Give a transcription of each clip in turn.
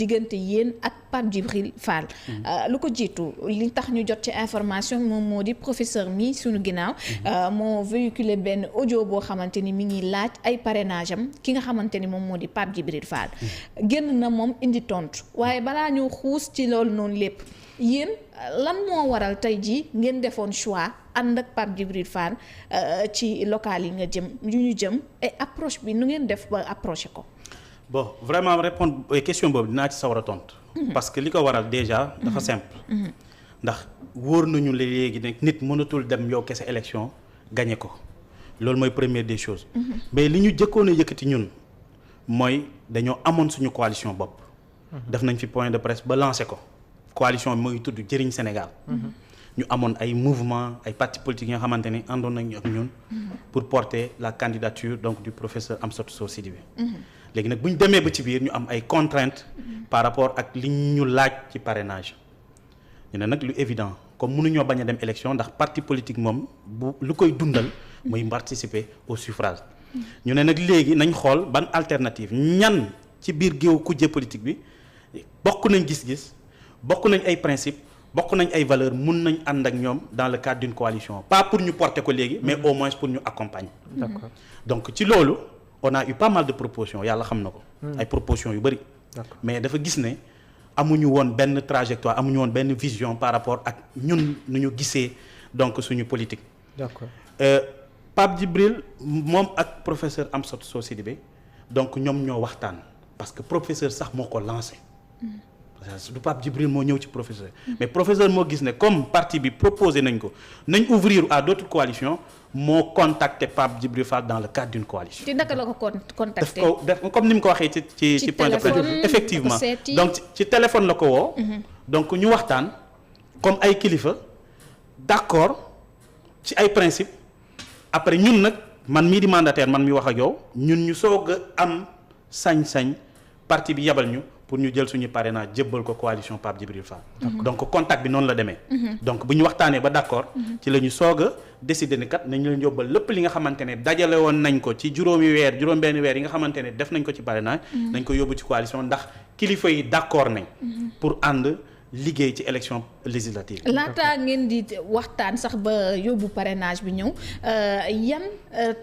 diggante yéen ak Pape Djibril Fall. lu ko jiitu li tax ñu jot ci information moom moo di professeur mi suñu ginnaaw moo véhiculé benn audio boo xamante ni mi ngi laaj ay parrainage am ki nga xamante ni moom moo di Pape Djibril Fall. génn na moom indi tontu waaye balaa ñu xuus ci loolu noonu lépp yéen lan moo waral tey jii ngeen defoon choix ànd ak Pape Djibril Fall ci local yi ñu jëm et approche bi nu ngeen def ba approché ko. bon vraiment répondre question boobu dinaa ci sawar a tontu. parce que li ko waral déjà dafa simple. ndax wóor nañu léegi ne nit mënatul dem yow kese élection gagné ko loolu mooy première des choses. mais li ñu jëkkoon a yëkkati ñun mooy dañoo amoon suñu coalition bopp. def nañ fi point de presse ba lancé ko. coalition bi mooy tudd Jëriñ Sénégal. ñu amoon ay mouvement ay partis politiques yi nga xamante ni àndoon nañu ak ñun. pour porter la candidature donc du professeur Amsatou Sow Sidibé. léegi nag bu ñu demee ba ci biir ñu am ay contraintes. par rapport ak li ñu laaj ci parrainage. ñu ne nag lu évident comme mënuñoo bañ a dem élection ndax parti politique moom bu lu koy dundal. muy participer au suffrage. ñu ne nag léegi nañ xool ban alternative ñan ci biir géew kujje politique bi bokk nañ gis-gis. bokk nañ ay principe bokk nañ ay valeurs mun nañ ànd ak ñoom dans le cadre d'une coalition pas pour ñu porter ko léegi mais au moins pour ñu accompagner. D'accord. Donc ci loolu on a eu pas mal de propositions yàlla xam na ko. ay propositions yu bëri. mais dafa gis ne amuñu woon benn trajectoire amuñu woon benn vision par rapport ak ñun nu ñu gisee donc suñu politique. D'accord. Pape Djibril moom ak professeur Amsatou Sow Sidibé donc ñoom ñoo waxtaan parce que professeur sax moo ko lancé. du Pape Djibril moo ñëw ci professeur mais professeur moo gis ne comme parti bi proposé nañ ko nañ ouvrir à d'autres coalitions moo contacté Pape Djibril Fall dans le cadre d'une coalition. ci naka la ko contacté. def comme ni mu ko waxee ci point de presse effectivement donc ci téléphone la ko woo. donc ñu waxtaan comme ay kilifa d'accord ci ay principes après ñun nag man mii di mandataire man mi wax ak yow ñun ñu soog a am sañ-sañ parti bi yabal ñu. pour ñu jël suñu parrainage jébbal ko coalition Pape Djibril Fall. donc contact bi noonu la demee. donc bu ñu waxtaanee ba d'accord. ci la ñu soog a décider ni kat nañ leen yóbbal lépp li nga xamante ne dajale woon nañ ko ci juróom-benn weer yi nga xamante ne def nañ ko ci parrainage. nañ ko yóbbu ci coalition ndax kilifa yi d'accord nañ. pour ànd liggéey ci élection législative. laataa ngeen di waxtaan sax ba yóbbu parrainage bi ñëw yan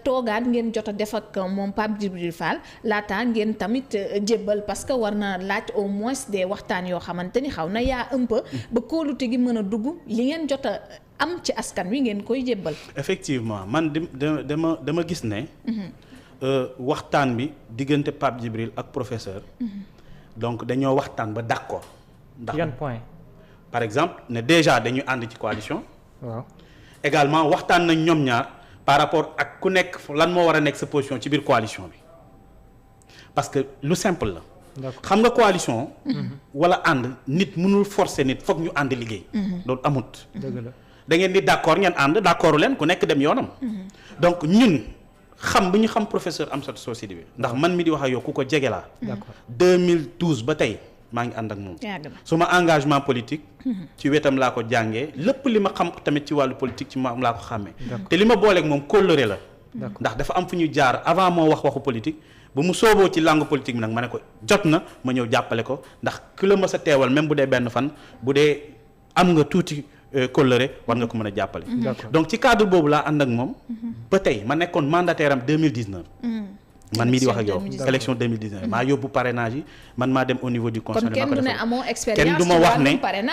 toogaat ngeen jot a def ak moom Pape Djibril Fall laataa ngeen tamit jébbal parce que war na laaj au moins des waxtaan yoo xamante ni xaw na yaa un peu ba kóolute gi mën a dugg li ngeen jot a am ci askan wi ngeen koy jébbal. effectivement man dama gis ne. waxtaan bi diggante Pape Djibril ak professeur. donc dañoo waxtaan ba d'accord. ndax yan point par exemple ne déjà dañu ànd ci coalition. waaw également waxtaan nañ ñoom ñaar par rapport ak ku nekk lan moo war a nekk sa position ci biir coalition bi parce que lu simple la. xam nga coalition. wala ànd nit mënul forcer nit foog ñu ànd liggéey. loolu amut. dëgg la da ngeen di d'accord ngeen ànd d'accordu leen ku nekk dem yoonam. donc ñun xam bi ñu xam professeur Amsatou Sow Sidibé ndax man mi di wax ak yow ku ko jege laa. d'accord 2012 ba tey. maa ngi ànd ak moom suma engagement politique ci wetam laa ko jàngee lépp li ma xam tamit ci wàllu politique ci moom laa ko xàmmee te li ma booleeg moom kóllëre la ndax dafa am fu ñu jaar avant moo wax waxu politique ba mu sooboo ci langue politique bi nag ma ne ko jot na ma ñëw jàppale ko ndax ki la ma sa teewal même bu dee benn fan bu dee am nga tuuti kóllëre war nga ko mën a jàppale donc ci cadre boobu laa ànd ak moom ba tey ma nekkoon mandataire am 2019 man mii di wax ak yow élection 2019 maa yóbbu parrainage yi man maa dem au niveau du conseil. kon kenn du ne amoo expérience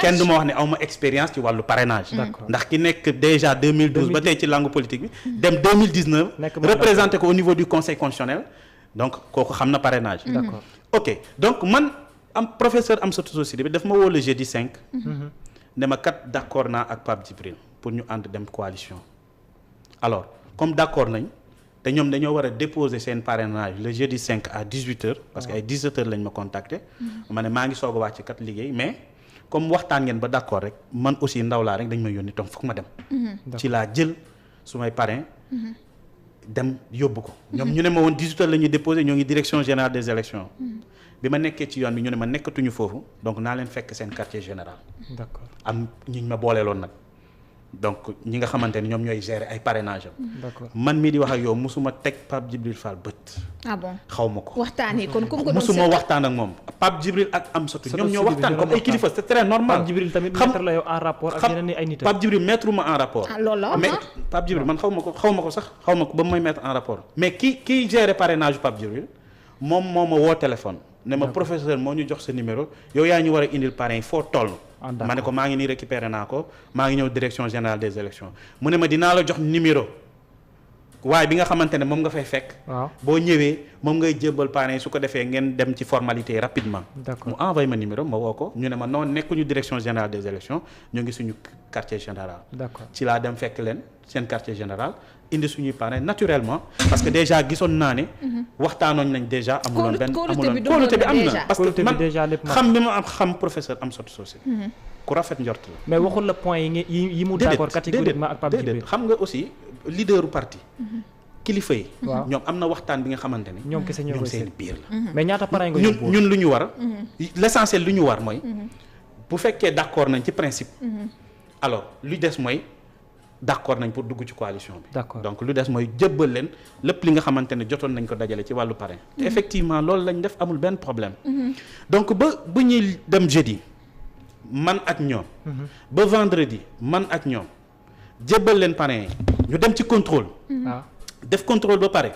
kenn du ma wax ne aw ma expérience ci wàllu parrainage. ndax ki nekk déjà 2012 ba tey ci langue politique bi. dem 2019. représenté ko au niveau du conseil constitutionnel. donc kooku xam na parrainage. d'accord ok donc man am professeur Amsatou Sow Sidibé daf ma woo le jeudi 5. ne ma kat d'accord naa ak Pape Djibril pour ñu ànd dem coalition. alors comme d'accord nañ. te ñoom dañoo war a déposer seen parrainage le jeudi 5 à 18h. parce que ay 17h lañ ma contacter. ma ne maa ngi soog a wàcc kat liggéey mais comme waxtaan ngeen ba d'accord rek man aussi ndaw laa rek dañ ma yónni donc foog ma dem. ci laa jël su may parrain. dem yóbbu ko. ñoom ñu ne ma woon 18h la ñuy déposer ñoo ngi direction générale des élections. bi ma nekkee ci yoon bi ñu ne ma nekkatuñu foofu donc naa leen fekk seen quartier général. d'accord am ñu ma booleeloon nag. donc ñi nga xamante ne ñoom ñooy gérer ay parrainage am. d'accord man mii di wax ak yow musuma teg Pape Djibril Fall bët. ah bon xaw ma ko. waxtaan yi kon ku ko doon musuma waxtaan ak moom Pape Djibril ak Amsatou ñoom ñoo waxtaan comme ay kilifa c'est très normal. Pape Djibril tamit mettre la yow en rapport ak yeneen ay nit. Pape Djibril mettre ma en rapport. ah loolu la mais Pape Djibril man xaw ma ko sax xaw ma ko ba mu may mettre en rapport. mais ki gérer parrainage Pape Djibril moom moo ma woo téléphone. ne ma professeur moo ñu jox sa numéro yow yaa ñu war a indil parrain foo toll. ma ne ko maa ngi nii récupéré naa ko maa ngi ñëw direction générale des élections mu ne ma dinaa la jox numéro waaye bi nga xamante ne moom nga fay fekk. waaw boo ñëwee moom ngay jébbal parrain su ko defee ngeen dem ci formalité yi rapidement. d'accord mu envoyé ma numéro ma woo ko ñu ne ma non nekkuñu direction générale des élections ñu ngi suñu quartier général. d'accord ci laa dem fekk leen seen quartier général indi suñuy parrain naturellement parce que déjà gisoon naa ne. waxtaanoon nañ déjà amuloon benn kóolute bi am na parce que man xam bi ma am xam professeur Amsatou Socé ku rafet njort la. mais waxul la point yi mu d'accord catégoriquement ak Pape Djibril. xam nga aussi leaderu parti. kilifa yi. waaw ñoom am na waxtaan bi nga xamante ne. ñoom kese ñoo koy seen biir la. mais ñaata parrain nga yóbbu ñun lu ñu war. l'essentiel lu ñu war mooy. bu fekkee d'accord nañ ci principe. alors lu des mooy. d'accord nañ pour dugg ci coalition bi. d'accord donc lu des mooy jëbbal leen lépp li nga xamante ne jotoon nañ ko dajale ci wàllu parrain. te effectivement loolu lañ def amul benn problème. donc ba bu ñuy dem jeudi man ak ñoom. ba vendredi man ak ñoom jëbbal leen parrain yi ñu dem ci contrôle. def contrôle ba pare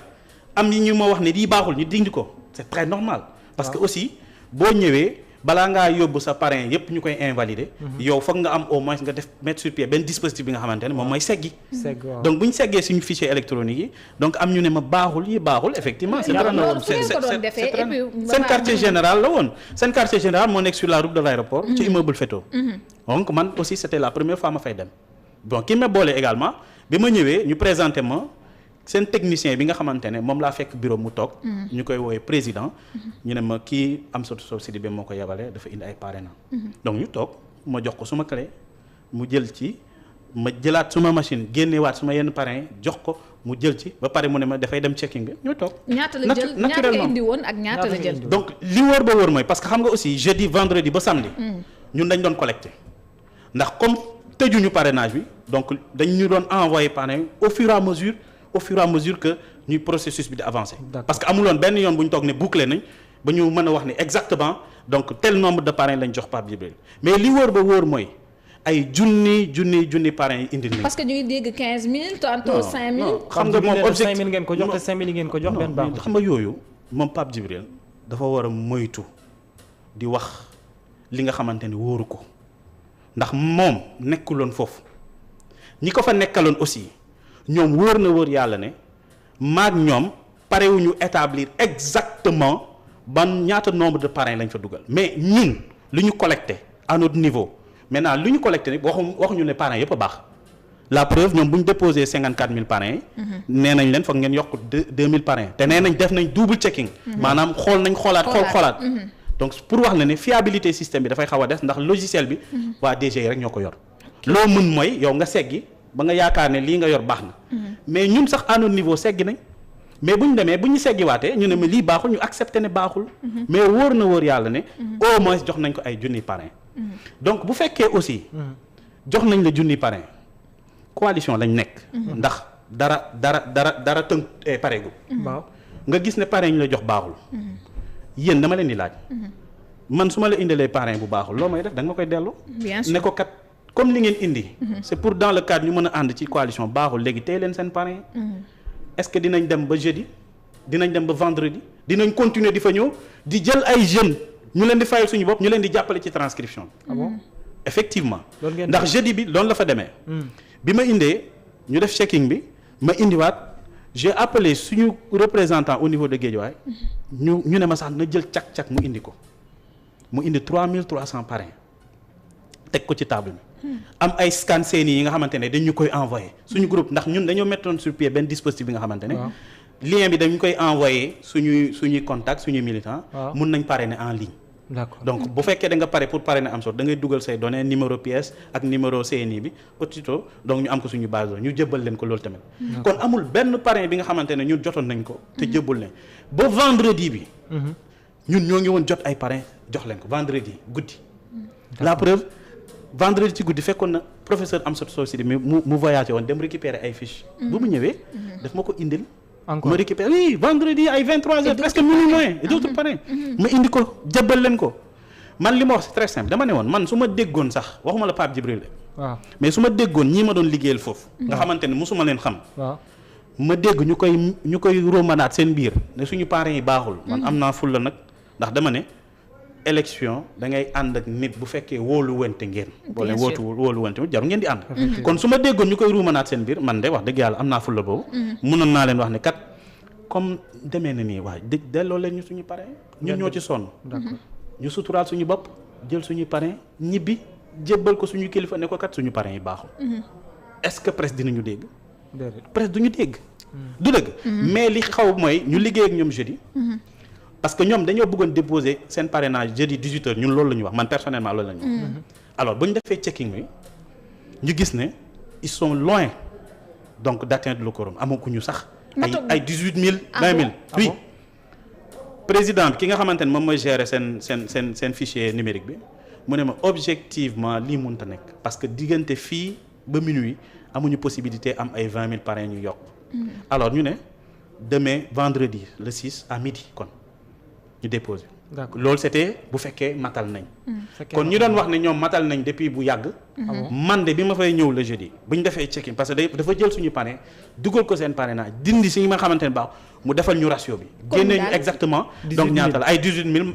am ñi ñu ma wax ne lii baaxul ñu dindi ko c'est très normal. parce que aussi boo ñëwee. balaa ngaa yóbbu sa parrain yépp ñu koy invalider. yow foog nga am au moins nga def mettre sur pied benn dispositif bi nga xamante ne moom mooy seggi. donc bu ñu seggee suñu fichier électronique yi donc am ñu ne ma baaxul yi baaxul effectivement. c'est très normal seen quartier général la woon. seen quartier général moo nekk sur la route de l'aéroport. ci immeuble Feto. donc man aussi c'était la première fois ma fay dem. bon ki ma boole également bi ma ñëwee ñu présenté ma. seen technicien bi nga xamante ne moom laa fekk bureau mu toog. ñu koy woowee président. ñu ne ma kii Amsatou Sidibé moo ko yabalee dafa indi ay parrainage. donc ñu toog ma jox ko suma clé mu jël ci ma jëlaat suma machine génnewaat suma yenn parrain jox ko mu jël ci ba pare mu ne ma dafay dem checking bi ñu toog. ñaata la jël ñaata la indi woon ak ñaata la jël. donc li wóor ba wóor mooy parce que xam nga aussi jeudi vendredi ba samedi. ñun dañ doon collecter ndax comme tëjuñu parrainage bi donc dañ ñu doon envoyer parrain au fur et à mesure que ñuy processus bi di avancer. parce que amuloon benn yoon bu ñu toog ne boucler nañ ba ñu mën a wax ne exactement donc tel nombre de parrains lañ jox Pape Djibril mais li wóor ba wóor mooy ay junni parrains yi indi nañ. parce que ñu ngi dégg 15000 tantôt 5000. xam nga moom objectif 5000 ngeen ko jox te 5000 ngeen ko jox benn baaxul. xam nga yooyu moom Pape Djibril dafa war a moytu di wax li nga xamante ni wóoru ko ndax moom nekkuloon foofu ñi ko fa nekkaloon aussi. ñoom wóor na wóor yàlla ne maag ñoom parewuñu établir exactement ban ñaata nombre de parrains lañ fa dugal mais ñun lu ñu collecté à notre niveau maintenant lu ñu collecté nag waxuñu ne parrains yëpp a baax la preuve ñoom bu ñu déposé 54000 parrains yi. nee nañ leen foog ngeen yokk 2000 parrains te nee nañ def nañ double checking. maanaam xoolaat. donc pour wax la ne fiabilité système bi dafay xaw a des ndax logiciel bi. waa DG rek ñoo ko yor. loo mën mooy yow nga seggi. ba nga yaakaar ne lii nga yor baax na. mais ñun sax à notre niveau seggi nañ mais bu ñu demee bu ñu seggiwaatee ñu ne ma lii baaxul ñu accepté ne baaxul. mais wóor na wóor yàlla ne. au moins jox nañ ko ay junni parrain. donc bu fekkee aussi. jox nañ la junni parrain coalition lañ nekk. ndax dara tënk pareegu. waaw nga gis ne parrain ñu la jox baaxul. yéen dama leen di laaj. man su ma la indilee parrain bu baaxul loo may def da nga ma koy dellu. bien sûr ne ko kat. comme li ngeen indi. c'est pour dans le cadre ñu mën a ànd ci coalition baaxul léegi tey leen seen parrain. est-ce que dinañ dem ba jeudi dinañ dem ba vendredi dinañ continuer di fa ñëw di jël ay jeunes ñu leen di fayal suñu bopp ñu leen di jàppale ci transcription. ah bon effectivement. ndax jeudi bi loolu la fa demee. bi ma indee ñu def checking bi ma indiwaat j'ai appelé suñu représentant au niveau de Guédiawaye ñu ne ma sax na jël cak mu indi ko mu indi 3300 parrains teg ko ci table bi. am ay scan seeni yi nga xamante ne dañu koy envoyé suñu groupe ndax ñun dañoo mettoon sur pied benn dispositif bi nga xamante ne. lien bi dañu koy envoyé suñuy contact suñuy militant mun nañ parrainer en ligne. d'accord donc bu fekkee da nga pare pour parrainer Amsatou da ngay dugal say données numéro pièce ak numéro CNI bi aussitôt donc ñu am ko suñu base ñu jëbbal leen ko loolu tamit. kon amul benn parrain bi nga xamante ne ñun jotoon nañ ko. te jëbbal leen ba vendredi bi. ñun ñoo ngi woon jot ay parrain jox leen ko vendredi guddi. la preuve. vendredi ci guddi fekkoon na professeur Amsatou Sow Sidibé mu voyagé woon dem récupérer ay fiches. bu mu ñëwee daf ma ko indil. encore ma récupérer oui vendredi ay 23h presque minuit moins et d'autres parrains. ma indi ko jëbbal leen ko. man li ma wax c'est très simple dama ne woon man su ma déggoon sax waxuma la Pape Djibril waaw mais su ma déggoon ñii ma doon liggéeyal foofu. nga xamante ne mosuma leen xam. waaw ma dégg ñu koy romanaat seen biir ne suñu parents yi baaxul. man am naa ful la nag ndax dama ne élection da ngay ànd ak nit bu fekkee wóolu wente ngeen. boo leen wóolu wente jaru ngeen di ànd. kon su ma déggoon ñu koy romanaat seen biir man de wax dëgg yàlla am naa ful la boobu. mënoon naa leen wax ne kat comme demee na nii waaye delloo leen ñu suñu parents ñun ñoo ci sonn. d'accord ñu suturaal suñu bopp jël suñu parrain ñibbi jébbal ko suñu kilifa ne ko kat suñu parrain yi baaxul. est-ce que presse dinañu dégg. presse duñu dégg. du dëgg. mais li xaw mooy ñu liggéey ak ñoom jeudi. parce que ñoom dañoo bëggoon déposer seen parrainage jeudi 18h ñun loolu la ñu wax man personnellement loolu la ñu wax. alors bu ñu defee checking bi ñu gis ne ils sont loin donc d'atteindre le quorum amaguñu sax. ay 18000 20000. oui. président bi ki nga xamante ne moom mooy gérer seen fichier numérique bi mu ne ma objectivement lii mënut a nekk parce que diggante fii ba minuit amuñu possibilité am ay 20000 parrains ñu yokk. alors ñu ne demain vendredi le 6 à midi kon ñu déposé. d'accord loolu c'était bu fekkee matal nañ. kon ñu doon wax ne ñoom matal nañ depuis bu yàgg. man de bi ma fay ñëw le jeudi bu ñu defee check-in parce que dafa jël suñu parrain dugal ko seen parrainage dindi si ñi nga xamante ne baax mu defal ñu ratio bi. génne ñu exactement. donc ñaata la ay 18000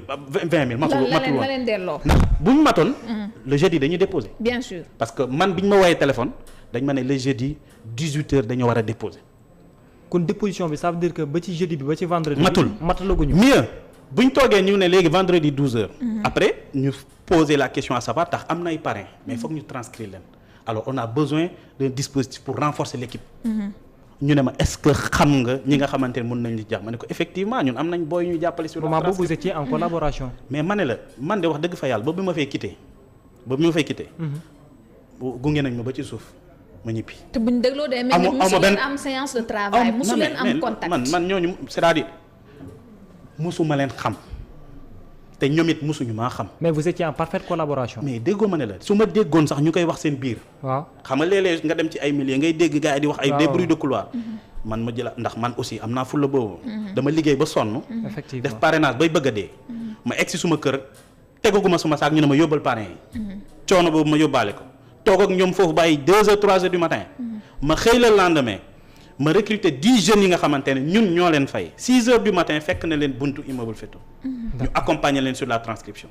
20000. matul woon la leen delloo. ndax bu ñu matoon. le jeudi dañuy déposé. bien sûr parce que man bi ñu ma woowee téléphone dañ ma ne le jeudi 18h dañoo war a déposé. kon déposition bi ça veut dire que ba ci jeudi bi ba ci vendredi. matalaguñu mieux. bu ñu toogee ñu ne léegi vendredi 12h. après ñu poser la question à savoir tax am na ay parrains mais il faut que ñu transcrire leen alors on a besoin d'un dispositif pour renforcer l'équipe. ñu ne ma est-ce que xam nga ñi nga xamante ne mën nañ li jàpp ma ne ko effectivement ñun am nañ booy ñu jàppale sur la moment boobu vous étiez en collaboration. mais ma ne la man de wax dëgg fa yàlla boobu bi ma fay quitté gunge nañ ma ba ci suuf ma ñibbi. te buñ dégloo de mel ni musu leen am séance de travail musu leen am contact. man ñooñu c'est-à-dire musuma leen xam te ñoom it musuñu maa xam. mais vous étiez en parfaite collaboration. mais déggoo ma ne la su ma déggoon sax ñu koy wax seen biir. waaw xam nga léeg-léeg nga dem ci ay milieux ngay dégg gars yi di wax ay des bruits de couloir. man ma jëla ndax man aussi am naa fulla boobu. dama liggéey ba sonn. effectivement def parrainage bay bëgg a dee. ma egg si suma kër tegaguma suma saak ñu ne ma yóbbal parrain yi. coono boobu ma yóbbaale ko. toog ak ñoom foofu ba ay 2h 3h du matin. ma xëy le lendemain. ma recruter 10 jeunes yi nga xamante ne ñun ñoo leen fay 6h du matin fekk na leen buntu immeuble Feto. ñu accompagner leen sur la transcription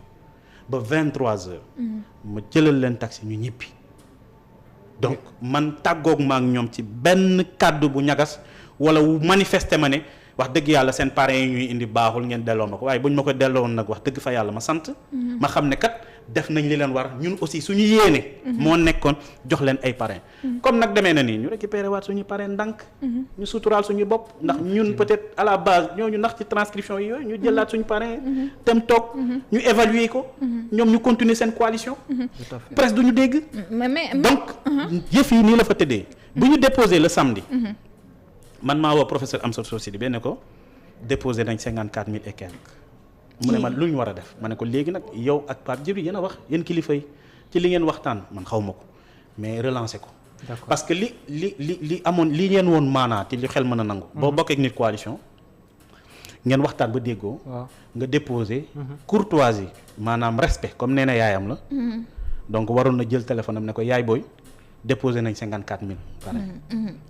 ba 23h. ma jëlal leen taxi ñu ñibbi. donc man tàggoog ma ak ñoom ci benn kàddu bu ñagas wala wu manifester ma ne wax dëgg yàlla seen parents yi ñuy indi baaxul ngeen delloo ma ko waaye buñ ma ko delloo woon nag wax dëgg fa yàlla ma sant. ma xam ne kat def nañ li leen war ñun aussi suñu yéene. moo nekkoon jox leen ay parrains. comme nag demee na nii ñu récupérer waat suñu parrain ndànk. ñu suturaal suñu bopp ndax ñun peut-être à la base ñooñu ndax ci transcription yi yooyu ñu jëlaat suñu parrain. dem toog ñu évaluer ko. ñoom ñu continuer seen coalition. presque duñu dégg. donc yëf yi nii la fa tëddee. bu ñu déposer le samedi. man maa woo professeur Amsatou Sow Sidibé ne ko déposer nañ 54000 et quelques. mu ne ma lu ñu war a def ma ne ko léegi nag yow ak Pape Djibril yéen a wax yéen kilifa yi ci li ngeen waxtaan man xaw ma ko mais relancer ko. parce que li amoon li ngeen woon maanaa te li xel mën a nangu. boo bokkee ak nit coalition ngeen waxtaan ba déggoo. nga déposer. courtoisie maanaam respect comme nee na yaayam la. donc waroon na jël téléphone am ne ko yaay booy déposer nañ 54000. pare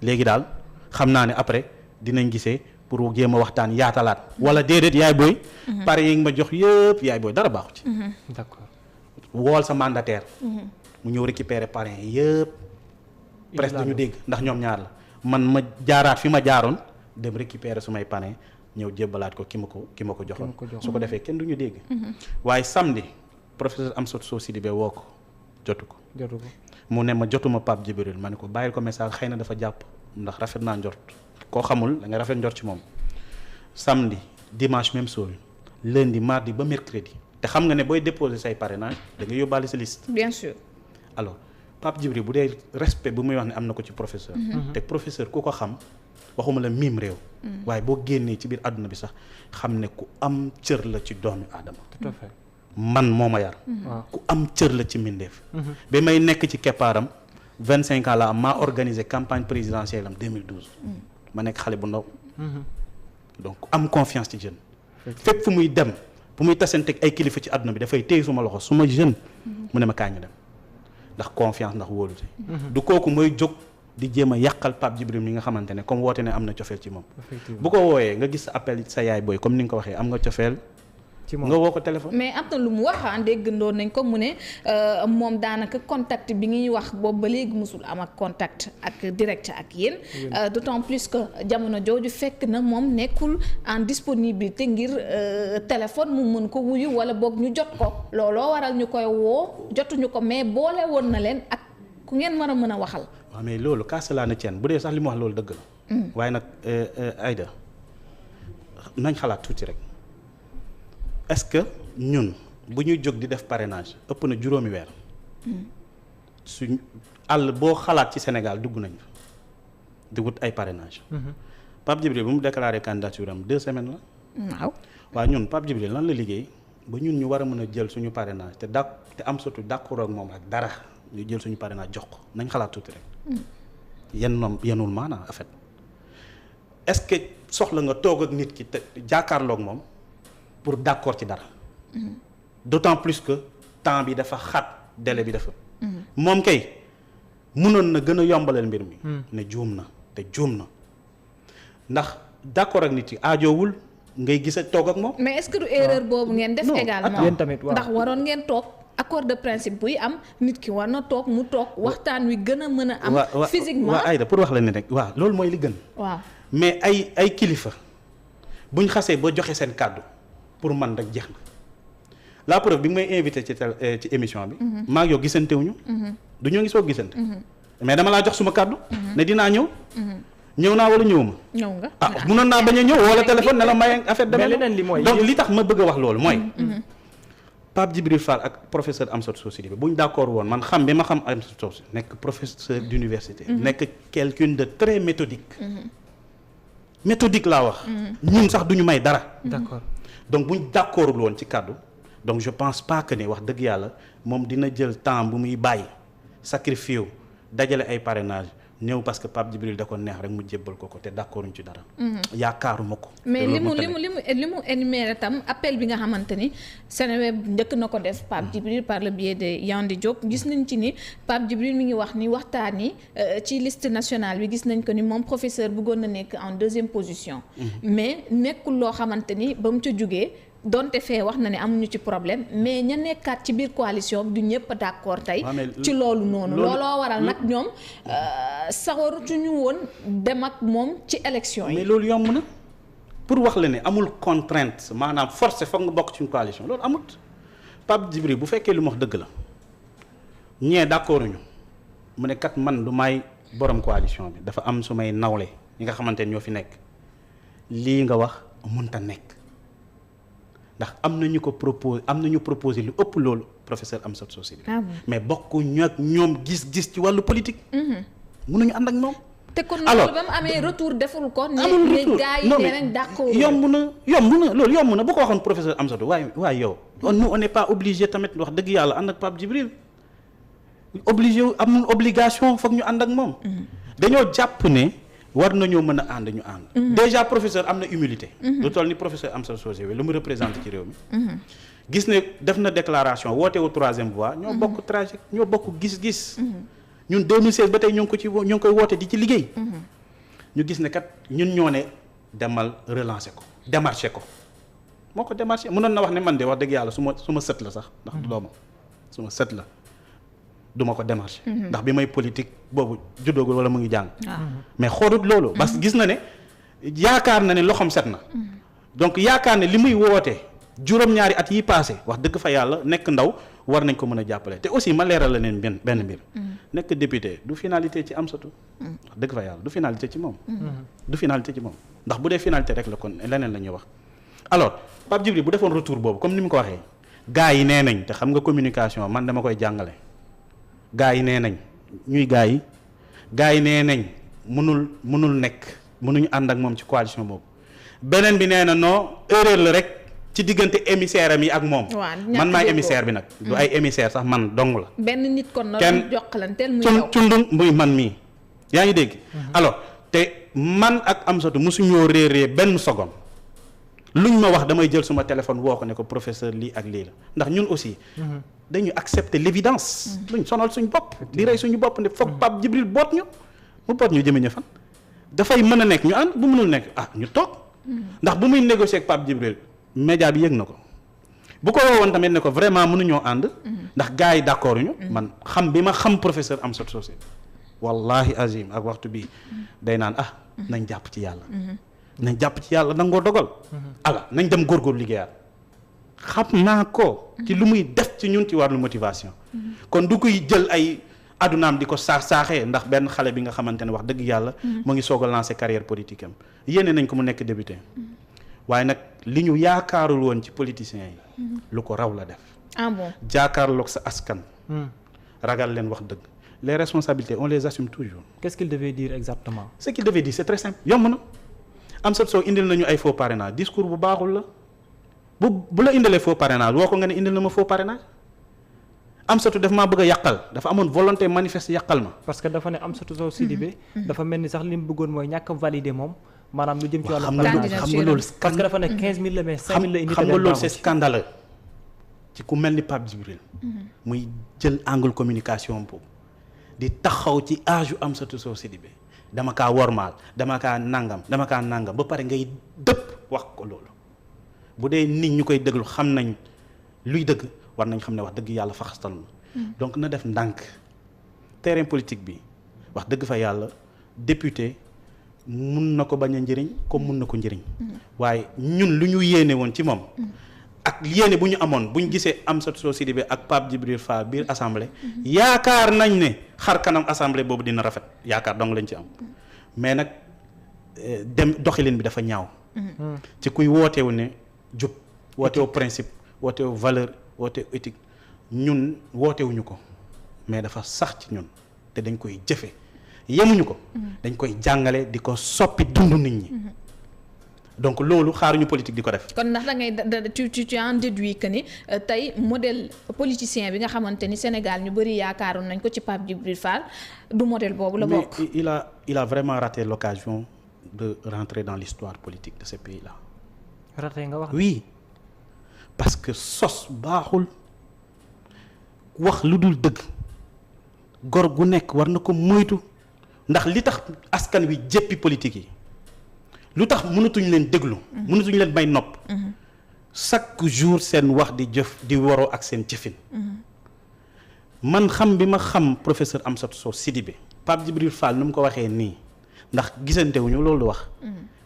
léegi daal xam naa ne après dinañ gisee. pour jéem a waxtaan yaatalaat wala déedéet yaay booy. pare yi nga ma jox yëpp yaay booy dara baaxu ci. d'accord wool sa mandataire. mu ñëw récupérer parrain yëpp. presque duñu dégg ndax ñoom ñaar la man ma jaaraat fi ma jaaroon dem récupérer sumay parrain ñëw jébbalaat ko ki ma ko joxoon. su ko defee kenn duñu dégg. waaye samedi professeur Amsatou Sow Sidibé woo ko jotu ko. mu ne ma jotuma Pape Djibril ma ne ko bàyyil ko message xëy na dafa jàpp ndax rafet naa njort. koo xamul da nga rafet njort ci moom samedi dimanche même chose lundi mardi ba mercredi te xam nga ne booy déposer say parrainage da nga yóbbaale sa liste. bien sûr. alors Pape Djibril bu dee respect bu muy wax ne am na ko ci professeur. te professeur ku ko xam waxuma la miim réew. waaye boo génnee ci biir àdduna bi sax xam ne ku am cër la ci doomu aadama. tout à fait man moo ma yar. ku am cër la ci mbindeef. ba may nekk ci keppaaram 25 ans la am maa organisé campagne présidentielle am 2012. ma nekk xale bu ndaw. donc am confiance ci jeune. fépp fu muy dem fu muy tasanteeg ay kilifa ci àdduna bi dafay téye suma loxo suma jeune. mu ne ma kañ ñu dem ndax confiance ndax wóolute. du kooku mooy jóg di jéem a yàqal Pape Djibril mi nga xamante ne comme woote ne am na cofeel ci moom. bu ko wooyee nga gis appel sa yaay booy comme ni nga ko waxee am nga cofeel. nga woo ko téléphone. mais am na lu mu wax déggandoon nañ ko mu ne moom daanaka contact bi ngi wax boobu ba léegi musul am ak contact ak direct ak yéen. d'autant plus que jamono jooju fekk na moom nekkul en disponibilité ngir téléphone mu mën ko wuyu wala boog ñu jot ko looloo waral ñu koy woo jotuñu ko mais boole woon na leen ak ku ngeen war a mën a waxal. waaw mais loolu kaas laa na ceen bu dee sax li mu wax loolu dëgg la. waaye nag Aïda nañ xalaat tuuti rek. est-ce que ñun bu ñuy jóg di def parrainage ëpp na juróomi weer suñ àll boo xalaat ci Sénégal dugg nañ fa di wut ay parrainage Pape Djibril bu mu déclaré candidature am 2 semaines la. waaw ñun Pape Djibril lan la liggéey ba ñun ñu war a mën a jël suñu parrainage te am surtout d'accord ak moom ak dara ñu jël suñu parrainage jox ko nañ xalaat tuuti rek. yenul maanaam en fait est-ce que soxla nga toog ak nit ki te jàkkaarloog moom. pour d'accord ci dara. d'autant plus que temps bi dafa xat délai bi dafa. moom kay mënoon na gën a yombalal mbir mi. ne juum na te juum na ndax d'accord ak nit yi aajoowul ngay gis a toog ak moom. mais est-ce que du erreur boobu ngeen def. également yéen tamit waaw ndax waroon ngeen toog accord de principe buy am nit ki war na toog mu toog waxtaan wi gën a mën a am. physiquement waaw Aïda pour wax la ni rek waaw loolu mooy li gën. waaw mais ay kilifa buñ xasee ba joxe seen kàddu. pour man rek jeex na la preuve bi may invité ci émission bi. maa ngi yow gisante wuñu. du ñoo ngi soog gisante. mais dama laa jox suma kàddu. ne dinaa ñëw. ñëw naa wala ñëwuma. ñëw nga munoon naa bañ a ñëw wala téléphone ne la may affaire mais leneen li mooy donc li tax ma bëgg a wax loolu mooy. Pape Djibril Fall ak professeur Amsatou Sow Sidibé bu ñu d'accord woon man xam bi ma xam Amsatou Sow nekk professeur d'université. nekk quelqu'un de très méthodique. méthodique laa wax. ñun sax duñu may dara. d'accord. donc buñ d'accordul woon ci kàddu donc je pense pas que ne wax dëgg yàlla moom dina jël temps bu muy bàyyi sacrifié wu dajale ay parrainage ñëw parce que Pape Djibril da ko neex rek mu jébbal ko te d'accorduñ ci dara. yaakaaruma ko. mais li mu énuméré tam appel bi nga xamante ni Seneweb njëkk na ko def Pape Djibril par le biais de Yandi Diop gis nañ ci ni Pape Djibril mi ngi wax ni waxtaan yi ci liste nationale bi gis nañ ko ni moom professeur bëggoon na nekk en 2e position. mais nekkul loo xamante ni ba mu ca jugee. donte fee wax na ne amuñu ci problème mais ña nekkaat ci biir coalition bi du ñëpp d'accord tey ci loolu noonu looloo waral nag ñoom sawarutuñu woon dem ak moom ci élection yi. mais loolu yomb na pour wax la ne amul contrainte maanaam forcé foog nga bokk ci une coalition loolu amut Pape Djibril bu fekkee lu mu wax dëgg la ñee d'accorduñu mu ne kat man du may borom coalition bi dafa am su may nawle ñi nga xamante ne ñoo fi nekk lii nga wax mënta nekk. ndax am na ñu ko proposé lu ëpp loolu professeur Amsatou Sow Sidibé mais bokkuñu ak ñoom gis-gis ci wàllu politique. mënuñu ànd ak moom. te kon loolu ba mu amee retour deful ko. amul retour gars yi dinañ d'accord. yomb na loolu yomb na bu ko waxoon professeur Amsatou waaye yow. nous on n'est pas obligé tamit wax dëgg yàlla ànd ak Pape Djibril amul obligation foog ñu ànd ak moom. dañoo jàpp ne. war nañoo mën a ànd ñu ànd. déjà professeur am na humilité. lu toll ni professeur Amsatou Sow Sidibé lu mu représenté ci réew mi. gis ne def na déclaration woote wu 3e voie. ñoo bokk trajet ñoo bokk gis-gis. ñun 2016 ba tey ñoo ngi koy woote di ci liggéey. ñu gis ne kat ñun ñoo ne demal relancer ko démarcher ko moo ko démarcher mënoon na wax ne man de wax dëgg yàlla su ma sët la sax ndax du doomam su ma sët la. duma ko démarché ndax bi may politique boobu juddoogul wala mu ngi jàng mais xoodut loolu parce que gis na ne yaakaar na ne loxoom set na donc yaakaar ne li muy woote juróom-ñaari at yi passé wax dëgg fa yàlla nekk ndaw war nañ ko mën a jàppale te aussi ma leeral la neen benn mbir nekk député du finalité ci Amsatou wax dëgg fa yàlla du finalité ci moom ndax bu dee finalité rek la kon leneen la ñuy wax alors Pape Djibril bu defoon retour boobu comme ni mu ko waxee gars yi nee nañ te xam nga communication man dama koy jàngale gaa yi nee nañ nee nañ mënuñu ànd ak moom ci coalition boobu beneen bi nee na non erreur la rek ci diggante émissaire am yi ak moom. man maay émissaire bi nag. du ay émissaire sax man dong la. benn nit kon na doon jokkalanteel muy yow cundum muy man mii yaa ngi dégg. alors te man ak Amsatou mosuñoo réeree benn seconde luñ ma wax damay jël suma téléphone woo ko ne ko professeur lii ak lii la ndax ñun aussi. dañu accepter l'évidence. luñ sonal suñ bopp. di rey suñu bopp ne foog Pape Djibril boot ñu mu boot ñu jëme ñu fan. dafay mën a nekk ñu ànd bu mënul nekk ñu toog. ndax bu muy négocier ak Pape Djibril média bi yëg na ko bu ko woowoon tamit ne ko vraiment mënuñoo ànd. ndax gars yi d'accord ñu. man xam bi ma xam professeur Amsatou Sow wallahi azim ak waxtu bi day naan nañ jàpp ci yàlla. nañ jàpp ci yàlla nangoo dogal. nañ dem góorgóorlu liggéeyaat. xam naa ko. ci lu muy def ci ñun ci wàllu motivation. kon du koy jël ay adunaam di ko saaxee ndax benn xale bi nga xamante ne wax dëgg yàlla. mu ngi soog a lancer carrière politique am yéene nañ ko mu nekk député. waaye nag li ñu yaakaarul woon ci politiciens yi. lu ko raw la def. bon jaakaarloog sa askan. ragal leen wax dëgg. les responsabilités on les assume toujours. Qu'est-ce qu'il devait dire exactement? Ce qu'il devait dire c'est très simple yomb na. Amsatou Sow indil nañu ay faux parrainage discours bu baaxul la bu la indilee faux parrainage woo ko nga ne indil na ma faux parrainage Amsatou daf maa bëgg a yàqal dafa amoon volonté manifeste yàqal ma. parce que dafa ne Amsatou Sow Sidibé. dafa mel ni sax li mu bëggoon mooy ñàkk a valider moom maanaam lu jëm ci wàllu. xam nga loolu parce que dafa ne 15000 la mais 5000 la indi. xam nga loolu c'est scandaleux ci ku mel ni Pape Djibril. muy jël angle communication boobu di taxaw ci âge yu Amsatou Sow Sidibé dama kaa wormaal dama kaa nangam ba pare ngay dëpp wax ko loolu bu dee nit ñu koy déglu xam nañ luy dëgg war nañ xam ne wax dëgg yàlla faxastal na donc na def ndànk terrain politique bi wax dëgg fa yàlla député mun na ko bañ a njëriñ comme mun na ko njëriñ waaye ñun lu ñu yéene woon ci moom ak yéene bu ñu amoon bu ñu gisee Amsatou Sow Sidibé ak Pape Djibril Fall biir assemblée yaakaar nañ ne xar kanam assemblée boobu dina rafet yaakaar dong lañ ci am mais nag dem doxalin bi dafa ñaaw ci kuy wootewu ne jub wootewu principe wootewu valeur wootewu éthique ñun wootewuñu ko mais dafa sax ci ñun te dañ koy jëfe yemuñu ko dañ koy jàngale di ko soppi dund nit ñi donc loolu xaaruñu politique di ko def. kon ndax da ngay tu en déduis que ni tey modèle politicien bi nga xamante ni Sénégal ñu bëri yaakaaroon nañ ko ci Pape Djibril Fall du modèle boobu la bokk. mais il a vraiment raté l'occasion de rentrer dans l'histoire politique de ce pays-là. raté nga wax. oui parce que sos baaxul wax lu dul dëgg gor gu nekk war na ko moytu ndax li tax askan wi jéppi politique yi. lu tax mënatuñ leen déglu mënatuñ leen may nopp chaque jour seen wax di jëf di waroo ak seen jëfin man xam bi ma xam professeur Amsatou Sow Sidibé Pape Djibril Fall nu mu ko waxee nii ndax gisante wuñu loolu wax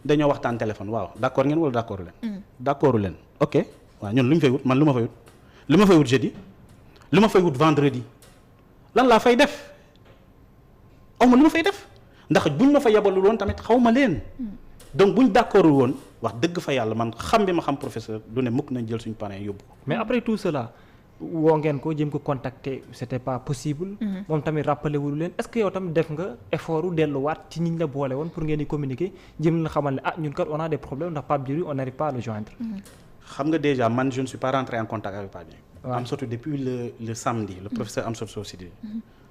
dañoo waxtaan téléphone waaw d'accord ngeen wala d'accord leen d'accordu leen ok waaw ñun lu ñu fay wut man lu ma fay wut jeudi lu ma fay wut vendredi lan laa fay def awma lu ma fay def ndax buñ ma fa yabalul woon tamit xaw ma leen donc buñ d'accordul woon wax dëgg fa yàlla man xam bi ma xam professeur du ne mukk nañ jël suñu parrain yóbbu ko. mais après tout cela woo ngeen ko jéem ko contacter c'était pas possible. moom tamit rappelé wul leen est-ce que yow tamit def nga effort u delluwaat ci ñi ñu la boole woon pour ngeen di communiquer jéem leen xamal ne ñun kat on a des problèmes ndax Pape Djibril on n'arrive pas à le joindre. xam nga déjà man je ne suis pas rentré en contact avec Pape Djibril. waaw Amsatou depuis le samedi le professeur Amsatou Sow Sidibé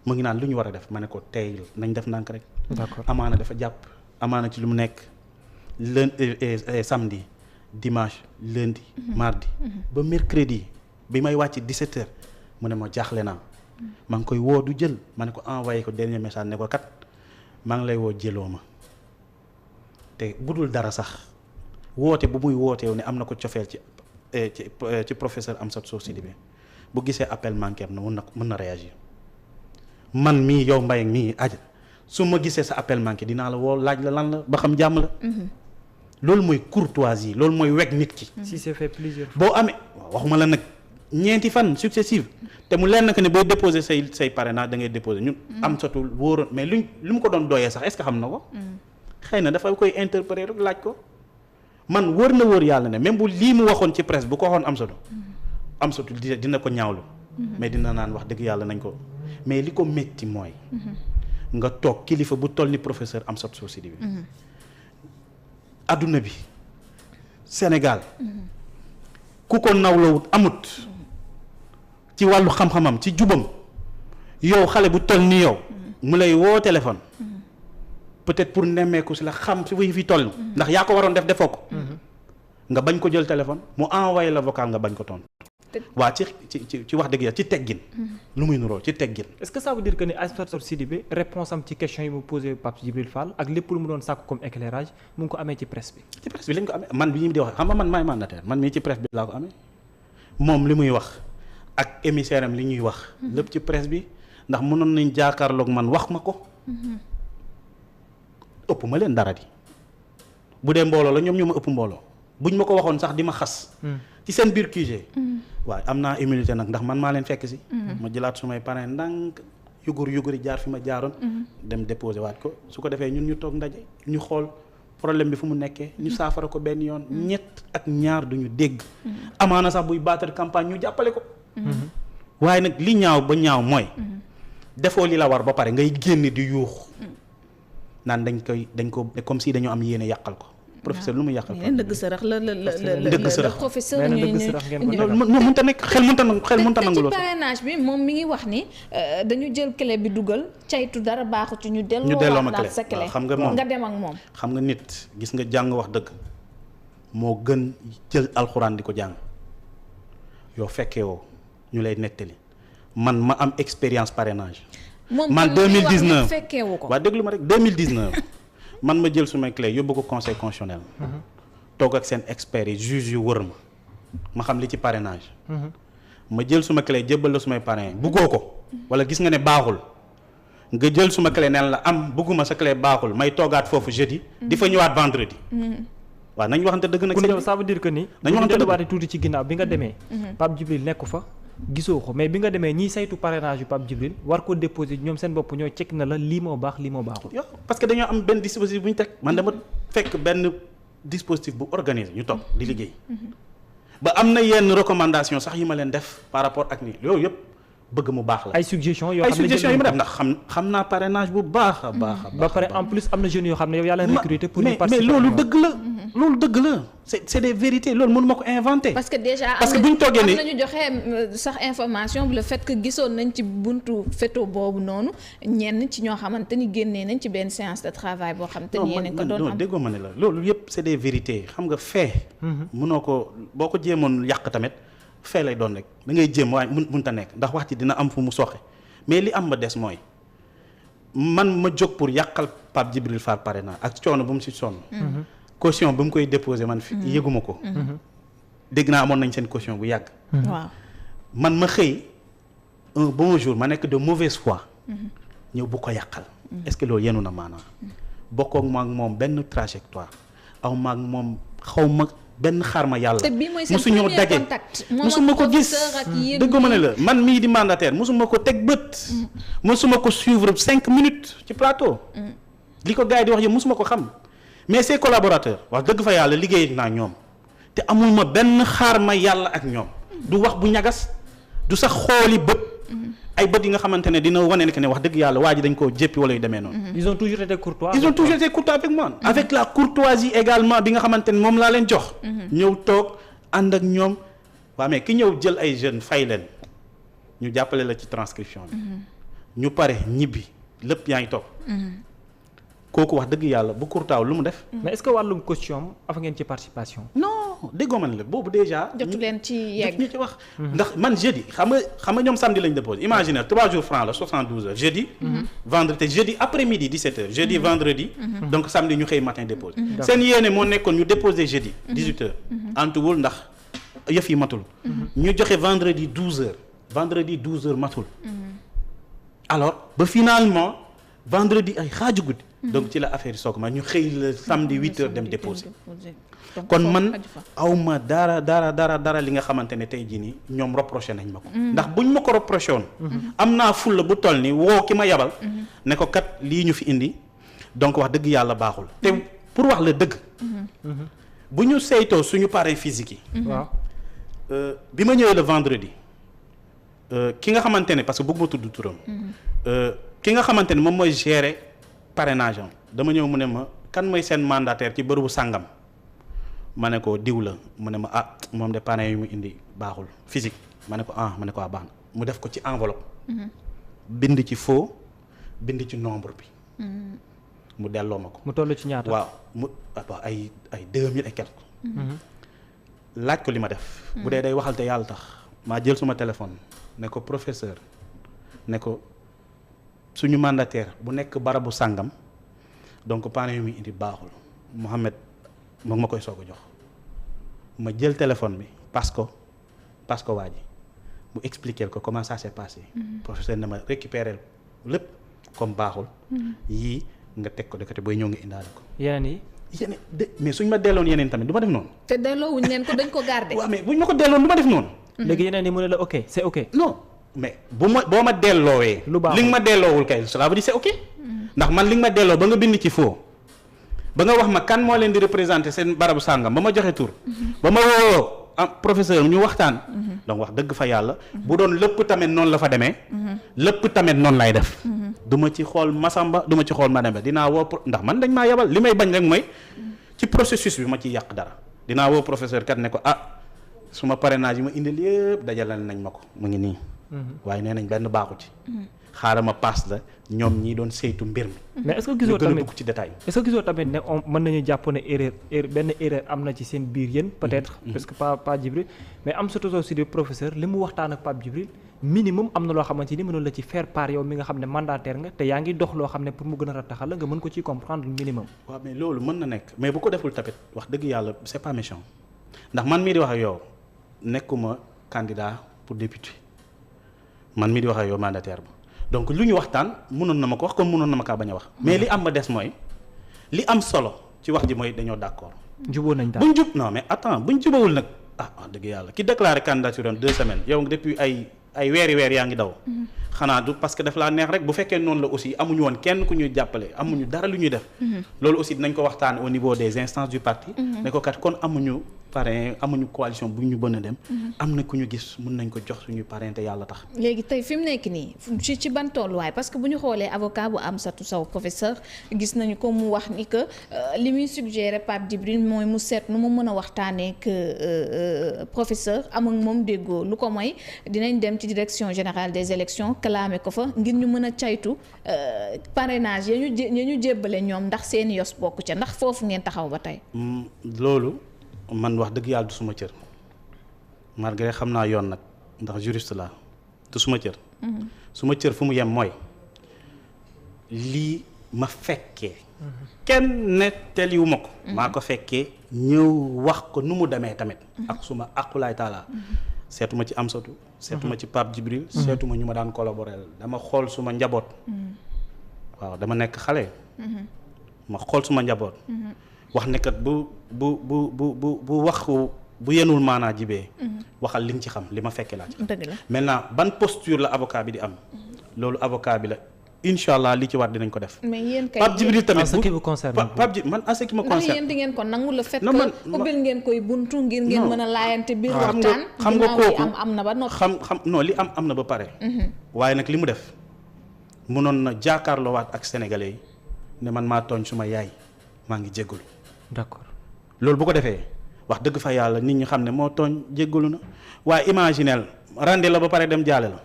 mu ngi naan lu ñu war a def ma ne ko tey nañ def ndànk rek. d'accord amaana dafa jàpp amaana ci lu mu nekk. samedi dimanche lundi mardi ba mercredi bi may wàcc 17h mu ne ma jaaxle naa maa ngi koy woo du jël ma ne ko envoyé ko dernier message ne ko kat maa ngi lay woo jëloo ma te budul dara sax woote bu muy wooteew ne am na ko cofeel ci professeur Amsatou Sow Sidibé bu gisee appel manqué am na mën na réagir man mii yow Mbaye mii aja su ma gisee sa appel manqué dinaa la woo laaj la lan la ba xam jàmm la loolu mooy courtoisie loolu mooy weg nit ki. si c'est fait plusieurs fois. boo amee waxuma la nag ñeenti fan successive te mu leen que ne booy déposer say parrainage da ngay déposer ñun. Amsatou wóoroon mais lu mu ko doon doyee sax est-ce que xam na ko. xëy na dafa koy interpréter rek laaj ko man wóor na wóor yàlla ne même bu lii mu waxoon ci presse bu ko waxoon Amsatou dina ko ñaawlu. mais dina naan wax dëgg yàlla nañ ko mais li ko métti mooy. nga toog kilifa bu toll ni professeur Amsatou Sow Sidibé adduna bi Sénégal ku ko nawlawut amut ci wàllu xam-xamam ci jubam yow xale bu toll ni yow mu lay woo téléphone peut-être pour nemmeeku si la xam si fi toll ndax yaa ko waroon defoo ko nga bañ ko jël téléphone mu envoyé la vocal nga bañ ko tontu waa ci wax dëgg yàlla ci teggin lu muy nuroo ci teggin. Est-ce que ça veut dire que ni Aïssatou Sidibé réponse am ci question yi mu posé Pape Djibril Fall ak lépp lu mu doon sàkku comme éclairage mu ngi ko amee ci presse bi. ci presse bi lañ ko amee man bi ñu di wax xam nga man maay mandataire man mii ci presse bi laa ko amee moom li muy wax ak émissaire am li ñuy wax lépp ci presse bi ndax mënoon nañ jaakaarloog man wax ma ko ëpp ma leen dara di bu dee mbooloo la ñoom ñoo ma ëpp mbooloo buñ ma ko waxoon sax di ma xas ci seen biir QG waaye am naa immunité nag ndax man maa leen fekk si ma jëlaat sumay parrain ndànk yuguri jaar fi ma jaaroon dem déposé waat ko su ko defee ñun ñu toog ndaje ñu xool problème bi fu mu nekkee ñu saafara ko benn yoon ñett ak ñaar duñu dégg amaana sax buy battre campagne ñu jàppale ko waaye nag li ñaaw ba ñaaw mooy defoo li la war ba pare ngay génn di yuux naan dañ ko comme si dañoo am yéene yàqal ko professeur lu mu yàqal ko ndëgg sërëx la professeur mënta nekk xel mënta nangu loolu ci parrainage bi moom mi ngi wax ni dañu jël clé bi dugal caytu dara baaxu ci ñu delloo ma clé sa clé xam nga moom nga dem ak moom xam nga nit gis nga jàng wax dëgg moo gën jël alxuraan di ko jàng yow fekkee woo ñu lay nettali man ma am expérience parrainage man 2019 fekkeewu ko waa déglu ma rek 2019 man ma jël sumay clé yóbbu ko conseil constitutionnel toog ak seen experts yi juge yu wër ma xam li ci parrainage ma jël suma clé jébbal la sumay parrain buggoo ko wala gis nga ne baaxul nga jël suma clé neen la am bugguma sa clé baaxul may toogaat foofu jeudi di fa ñëwaat vendredi waaw nañ waxante dëgg nag ça veut dire que ni nañ waxante dëgg tuuti ci ginnaaw bi nga demee Pape Djibril nekku fa gisoo ko mais bi nga demee ñiy saytu parrainage yu Pape Djibril war ko déposer ñoom seen bopp ñoo cek na la lii moo baax lii moo baaxul. yow parce que dañoo am benn dispositif bu ñu teg man dama fekk benn dispositif bu organisé ñu toog di liggéey ba am na yenn recommandation sax yi ma leen def par rapport ak ni loolu yëpp bëgg mu baax la. ay suggestions yoo xam ne yi ma def ndax xam naa parrainage bu baax a baax a baax. ba pare en plus am na jeunes yoo xam ne yow yaa leen recruter pour ñu participer mais loolu dëgg la. loolu dëgg la c'est des vérités loolu mënu ma ko inventer. parce que déjà bu ñu toogee ni am nañu joxe sax information le fait que gisoon nañ ci buntu feto boobu noonu ñenn ci ñoo xamante ni génnee nañ ci benn séance de travail boo xam te ni yéen ko doon am. non déggoo ma ne la loolu yëpp c'est des vérités xam nga fait. mënoo ko boo ko jéemoon yàq tamit. fee lay doon rek da ngay jéem waaye mënta nekk ndax wax ci dina am fu mu soxe mais li am ba des mooy man ma jóg pour yàqal Pape Djibril Fall parrainage ak coono bu mu si sonn caution bu mu koy déposé man fi yëguma ko dégg naa amoon nañ seen caution bu yàgg waaw man ma xëy un bon jour ma nekk de mauvaise foi ñëw bu ko yàqal est-ce que loolu yenu na maanaam bokkoog ma ak moom benn trajectoire aw ma ak moom xaw ma benn xarma yàlla te bii mooy seen musuñoo daje musuma ko gis dëgg ma ne la man mii di mandataire musuma ko teg bët musuma ko suivre 5 minutes ci plateau li ko gars yi di wax yëpp musuma ko xam mais ses collaborateurs wax dëgg fa yàlla liggéey naa ñoom te amul ma benn xarma yàlla ak ñoom du wax bu ñagas du sax xooli bët ay bët yi nga xamante ne dina wane ne wax dëgg yàlla waa ji dañ koo jéppi wala yu demee noonu. ils ont toujours été courtois. ils ont toujours été courtois avec moi. avec la courtoisie également bi nga xamante ne moom laa leen jox. ñëw toog ànd ak ñoom. waa mais ki ñëw jël ay jeunes fay leen ñu jàppale la ci transcription bi. ñu pare ñibbi lépp yaa ngi toog. kooku wax dëgg yàlla bu courtois lu mu def. mais est-ce que wàllum caution am ngeen ci participation. non déggoo man la boobu déjà. jotu leen ci yegg ñu ci wax. ndax man jeudi xam nga ñoom samedi lañ déposé imagine 3 jours francs la 72 heures jeudi. vendredi jeudi après-midi 17 heures jeudi vendredi. donc samedi ñu xëy matin déposé. seen yéene moo nekkoon ñu déposé jeudi. 18 heures. antuwul ndax yëf yi matul. ñu joxe vendredi 12 heures. vendredi 12 heures matul. alors ba finalement vendredi ay xaaju guddi. donc ci la affaire yi soog ma ñu xëy la samedi 8 heures dem déposé. kon man awma dara li nga xamante ne tey jii nii ñoom reproché nañ ma ko. ndax buñ ma ko reproché woon. am naa fulla bu toll ni woo ki ma yabal. ne ko kat lii ñu fi indi donc wax dëgg yàlla baaxul te pour wax la dëgg. bu ñu saytoo suñu parrain physique yi. waaw bi ma ñëwee le vendredi ki nga xamante ne parce que bëgg ma tudd turam. ki nga xamante ne moom mooy gérer parrainage am dama ñëw mu ne ma kan mooy seen mandataire ci bërëbu sàngam ma ne ko diw la mu ne ma ah moom de parrain yu mu indi baaxul physique ma ne ko baax na mu def ko ci enveloppe. bind ci faux bind ci nombre bi. mu delloo ma ko. mu toll ci ñaata. waaw mu ay 2000 et quelque. laaj ko li ma def. bu dee day waxal te yàlla tax maa jël suma téléphone ne ko professeur ne ko suñu mandataire bu nekk barabu sàngam donc parrain yu muy indi baaxul Mohamed moom ma koy soog a jox ma jël téléphone bi parce que waa ji mu expliquer ko comment ça s'est passé. professeur ne ma récupérer lépp comme baaxul. yii nga teg ko de booy ñëw nga indaale ko. yeneen mais suñ ma delloon yeneen tamit du ma def noonu. te delloowuñ leen ko dañ ko garder. waaw mais buñ ma ko delloon du ma def noonu. léegi yeneen yi mu ne la ok c'est ok. non mais boo ma delloowee. lu baax li nga ma delloowul kay cela veut dire c'est ok. ndax man li nga ma delloo ba nga bind ci faux ba nga wax ma kan moo leen di représenter seen barabu sàngam ba ma joxe tur. ba ma woo professeur ñu waxtaan. donc wax dëgg fa yàlla. bu doon lépp tamit noonu la fa demee. lépp tamit noonu lay def. du ma ci xool Masamba du ma ci xool Mademba dinaa woo ndax man dañ maa yabal li may bañ rek mooy ci processus bi ma ciy yàq dara dinaa woo professeur kat ne ko suma parrainage yi ma indil yëpp dajalal nañ ma ko mu ngi nii. waaye nee nañ benn baaxu ci. xaaral ma paas la ñoom ñii doon saytu mbir mi. mais est-ce que gisoo tamit ci détail. est-ce que gisoo tamit ne mën nañu jàpp ne benn erreur am na ci seen biir yéen peut-être. parce que pas Djibril mais am surtout aussi de professeur li mu waxtaan ak Pape Djibril minimum am na loo xamante ni mënoon la ci faire part yow mi nga xam ne mandataire nga te yaa ngi dox loo xam ne pour mu gën a rataxal la nga mën ko ciy comprendre minimum. waaw mais loolu mën na nekk mais bu ko deful tamit wax dëgg yàlla c'est pas méchant ndax man mii di wax ak yow nekkuma candidat pour député man mii di wax ak yow mandataire ba donc lu ñu waxtaan mënoon na ma ko wax comme mënoon na ma kaa bañ a wax. mais li am ba des mooy li am solo ci wax ji mooy dañoo d'accord. jubóo nañ daal buñ jub non mais attends buñ jubawul nag wax dëgg yàlla ki déclaré candidature en 2 semaines yow depuis ay weer yaa ngi daw. xanaa du parce que daf laa neex rek bu fekkee noonu la aussi amuñu woon kenn ku ñuy jàppale amuñu dara lu ñuy def. loolu aussi dinañ ko waxtaan au niveau des instances du parti. ne ko kat kon amuñu parrain amuñu coalition bu ñu bën a dem. am na ku ñu gis mën nañ ko jox suñu parrain te yàlla tax. léegi tey fi mu nekk nii ci ban tolluwaay parce que bu ñu xoolee avocat bu Amsatou Sow professeur gis nañu ko mu wax ni que li muy suggéré Pape Djibril mooy mu seet nu mu mën a waxtaanee que professeur am ak moom déggoo lu ko mooy dinañ dem ci direction générale des élections kalaame ko fa ngir ñu mën a caytu parrainage ya ñu jébbale ñoom ndax seeni yos bokk ca ndax foofu ngeen taxaw ba tey. loolu man wax dëgg yàlla du suma cër malgré xam naa yoon nag ndax juriste la du suma cër. suma cër fu mu yem mooy lii ma fekkee. kenn nettaliwu ma ko. maa ko fekkee ñëw wax ko nu mu demee tamit. ak suma aqulaay taala seetuma ci Amsatou seetuma ci Pape Djibril seetuma ñu ma daan collaborer dama xool suma njaboot. waaw dama nekk xale. ma xool suma njaboot. wax ne kat bu wax bu yenul maanaa jibee waxal li nga ci xam li ma fekkee laa ci. dëgg la maintenant ban posture la avocat bi di am loolu avocat bi la incha allah li ci war dinañ ko def. mais yéen kay Pape Djibril tamit en ce qui vous concerne Pape Djibril man en ce qui me concerne. ndax yéen di ngeen ko nangu le fait non man que ubbil ngeen koy buntu ngir ngeen mën a laayante biir waxtaan. xam nga kooku am na ba noppi. xam non li am na ba pare. waaye nag li mu def mënoon na jàkkaarloowaat ak sénégalais yi ne man maa tooñ suma yaay maa ngi jégalu. d'accord loolu bu ko defee wax dëgg fa yàlla nit ñi xam ne moo tooñ jéggalu na waaye imaginel rende la ba pare dem jaale la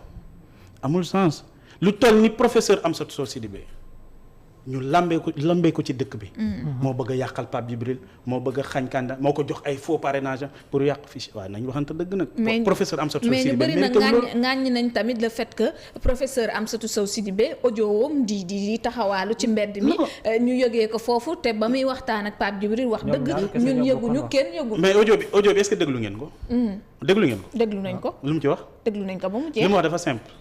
amul sens lu toll ni professeur Amsatou Sow Sidibé ñu lambee ko ci dëkk bi. moo bëgg a yàqal Pape Djibril moo bëgg a xañ kanda moo ko jox ay faux parrainage pour yàq fiche waaye nañ waxante dëgg nag. professeur Amsatou Sow Sidibé mais ñu bëri na ŋàññ nañ tamit le fait que professeur Amsatou Sow Sidibé audio woom di taxawaalu ci mbedd mi. ñu yëgee ko foofu te ba muy waxtaan ak Pape Djibril wax dëgg ñun yëguñu kenn yëguñu. mais audio bi est-ce que déglu ngeen ko. déglu ngeen ko. déglu nañ ko. lu mu ci wax. déglu nañ ko ba mu jeex. li mu wax dafa simple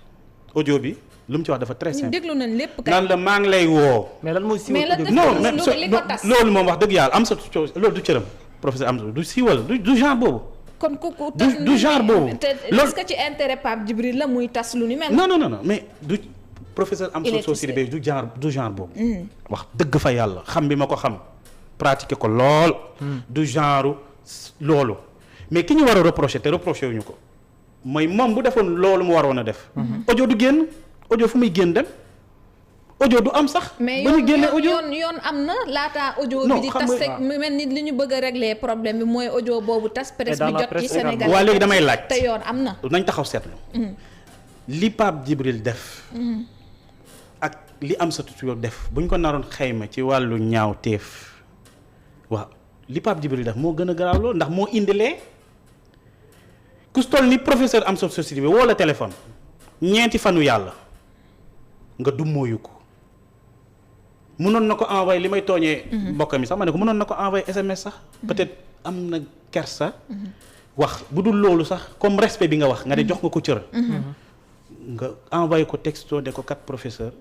audio bi. lu mu ci wax dafa très simple. déglu nañ lépp kay. naan la maa ngi lay woo. mais lan mooy siiwal non mais loolu moom wax dëgg yàlla Amsatou Sow loolu du cëram professeur Amsatou du siiwal du genre boobu. kon kooku du genre boobu. loolu est-ce que ci intérêt Pape Djibril la muy tas lu ni mel. non mais du professeur Amsatou Sow Sidibé du genre boobu. wax dëgg fa yàlla xam bi ma ko xam pratiquer ko lool. du genre loolu mais ki ñu war a reprocher te reprocher wuñu ko mooy moom bu defoon loolu mu waroon a def. audio du génn. audio fu muy génn dem audio du am sax. mais ba ñu génne audio yoon am na laataa audio bi di tas rek mu mel ni li ñu bëgg a régler problème bi mooy audio boobu tas presse bi jot ci Sénégal. waa léegi damay laaj te yoon am na. nañ taxaw seetlu. li Pape Djibril def. ak li Amsatou Sow def bu ñu ko naroon xayma ci wàllu ñaaw teef waaw li Pape Djibril def moo gën a garaaw loolu ndax moo indilee ku toll ni professeur Amsatou Sow bi woo la téléphone ñeenti fanu yàlla nga dummóoyu ko mënoon na ko envoyé li may tooñee mbokk mi sax ma ne ko mënoon na ko envoyé SMS sax peut-être am na kersa wax bu dul loolu sax comme respect bi nga wax nga ne jox nga ko cër nga envoyé ko texto de ko kat professeur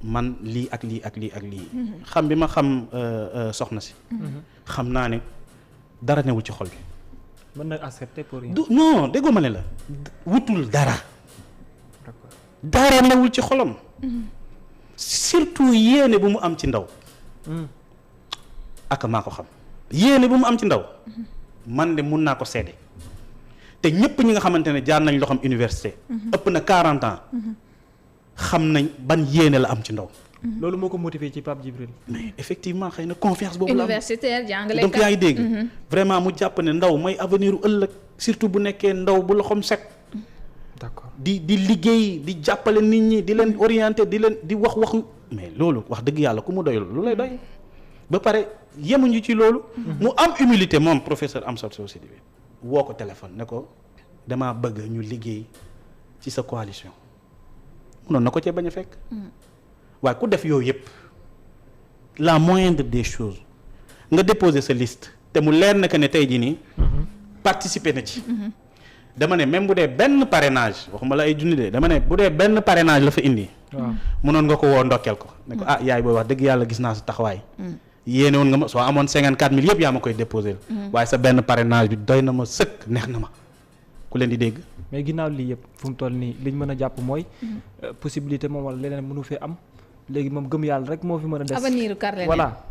man lii ak lii ak lii ak lii xam bi ma xam soxna si xam naa ne dara newul ci xol bi mën na accepter pour rien. non déggoo ma ne la wutul dara dara newul ci xolam surtout yéene bu mu am ci ndaw ak maa ko xam yéene bu mu am ci ndaw man de mun naa ko seede te ñëpp ñi nga xamante ne jaar nañ loxoom université ëpp na 40 ans xam nañ ban yéene la am ci ndaw loolu moo ko motivé ci Pape Djibril. mais effectivement xëy na confiance boobu la am universitaire jàngalekat donc yaa ngi dégg vraiment mu jàpp ne ndaw mooy avenir u ëllëg surtout bu nekkee ndaw bu loxoom set d'accord di liggéey di jàppale nit ñi di leen orienter di leen di waxu mais loolu wax dëgg yàlla ku mu doyul lu lay doy ba pare yemuñu ci loolu mu am humilité moom professeur Amsatou Sow Sidibé woo ko téléphone ne ko damaa bëgg ñu liggéey ci sa coalition munoon na ko cee bañ a fekk waaye ku def yooyu yëpp la moindre des choses nga déposer sa liste te mu leer na que ne tey jii nii participer na ci dama ne même bu dee benn parrainage waxuma la ay junni de dama ne bu dee benn parrainage la fa indi waaw munoon nga ko woo ndokkeel ko ne ko yaay booy wax dëgg yàlla gis naa sa taxawaay yéene woon nga ma soo amoon 54 000 yëpp yaa ma koy déposer waaye sa benn parrainage bi doy na ma sëkk neex na ma ku leen di dégg mais ginnaaw lii yëpp fu mu toll nii liñ mën a jàpp mooy possibilité moom wala leneen mënu fee am léegi moom gëm yàlla rek moo fi mën a des avenir u Carlene voilà